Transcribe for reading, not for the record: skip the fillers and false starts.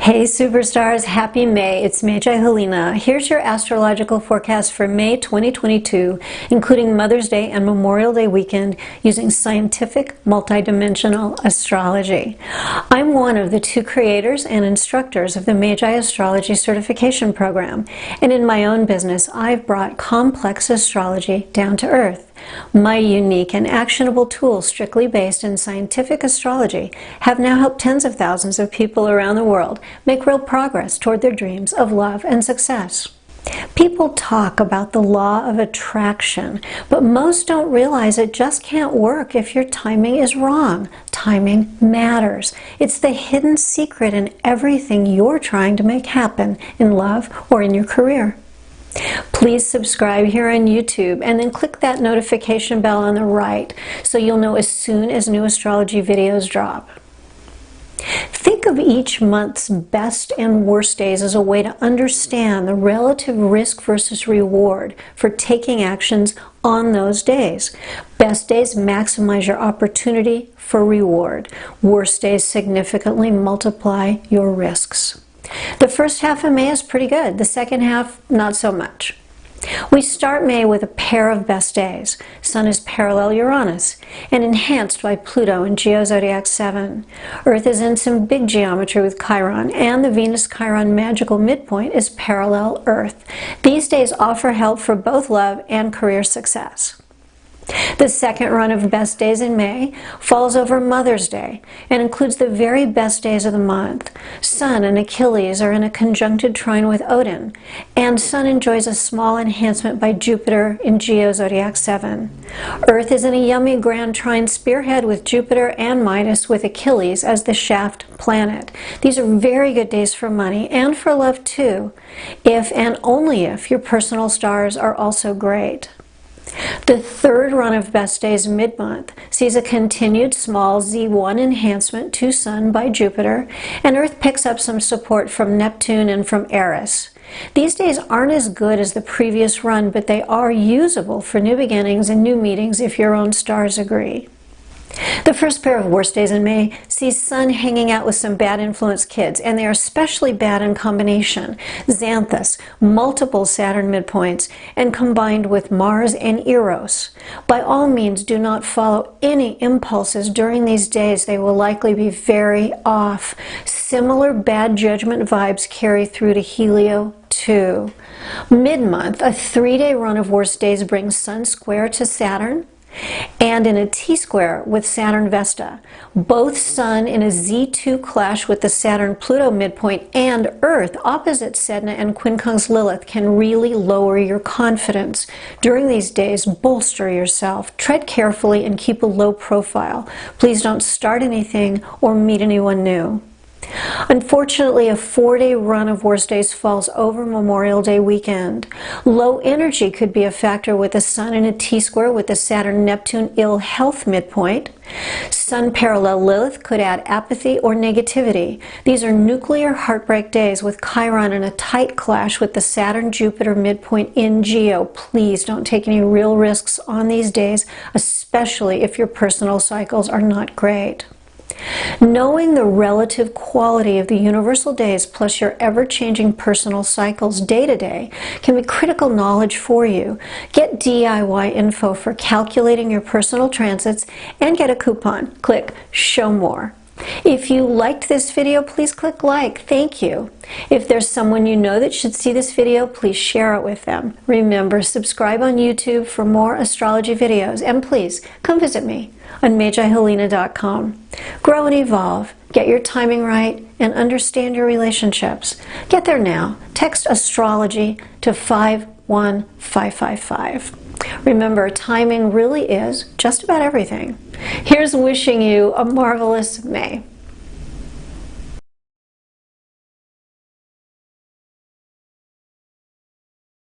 Hey superstars, happy May. It's Magi Helena. Here's your astrological forecast for May 2022, including Mother's Day and Memorial Day weekend using scientific multidimensional astrology. I'm one of the two creators and instructors of the Magi Astrology Certification Program, and in my own business, I've brought complex astrology down to earth. My unique and actionable tools, strictly based in scientific astrology, have now helped tens of thousands of people around the world make real progress toward their dreams of love and success. People talk about the law of attraction, but most don't realize it just can't work if your timing is wrong. Timing matters. It's the hidden secret in everything you're trying to make happen in love or in your career. Please subscribe here on YouTube and then click that notification bell on the right so you'll know as soon as new astrology videos drop. Think of each month's best and worst days as a way to understand the relative risk versus reward for taking actions on those days. Best days maximize your opportunity for reward. Worst days significantly multiply your risks. The first half of May is pretty good. The second half, not so much. We start May with a pair of best days. Sun is parallel Uranus and enhanced by Pluto in Geo-Zodiac 7. Earth is in some big geometry with Chiron, and the Venus-Chiron magical midpoint is parallel Earth. These days offer help for both love and career success. The second run of best days in May falls over Mother's Day and includes the very best days of the month. Sun and Achilles are in a conjuncted trine with Odin, and Sun enjoys a small enhancement by Jupiter in Geo-Zodiac 7. Earth is in a yummy grand trine spearhead with Jupiter and Midas, with Achilles as the shaft planet. These are very good days for money and for love too, if and only if your personal stars are also great. The third run of best days mid-month sees a continued small Z1 enhancement to Sun by Jupiter, and Earth picks up some support from Neptune and from Eris. These days aren't as good as the previous run, but they are usable for new beginnings and new meetings if your own stars agree. The first pair of worst days in May sees Sun hanging out with some bad influence kids, and they are especially bad in combination. Xanthus, multiple Saturn midpoints, and combined with Mars and Eros. By all means, do not follow any impulses during these days. They will likely be very off. Similar bad judgment vibes carry through to Helio 2. Mid-month, a 3-day run of worst days brings Sun square to Saturn, and in a T-square with Saturn Vesta. Both Sun in a Z2 clash with the Saturn-Pluto midpoint and Earth opposite Sedna and Quincunx Lilith can really lower your confidence. During these days, bolster yourself, tread carefully, and keep a low profile. Please don't start anything or meet anyone new. Unfortunately, a 4-day run of worst days falls over Memorial Day weekend. Low energy could be a factor with the Sun in a T-square with the Saturn-Neptune ill health midpoint. Sun parallel Lilith could add apathy or negativity. These are nuclear heartbreak days with Chiron in a tight clash with the Saturn-Jupiter midpoint in Geo. Please don't take any real risks on these days, especially if your personal cycles are not great. Knowing the relative quality of the universal days plus your ever-changing personal cycles day to day can be critical knowledge for you. Get DIY info for calculating your personal transits and get a coupon. Click Show More. If you liked this video, please click like. Thank you. If there's someone you know that should see this video, please share it with them. Remember, subscribe on YouTube for more astrology videos, and please come visit me on MagiHelena.com. Grow and evolve, get your timing right, and understand your relationships. Get there now. Text astrology to 51555. Remember, timing really is just about everything. Here's wishing you a marvelous May.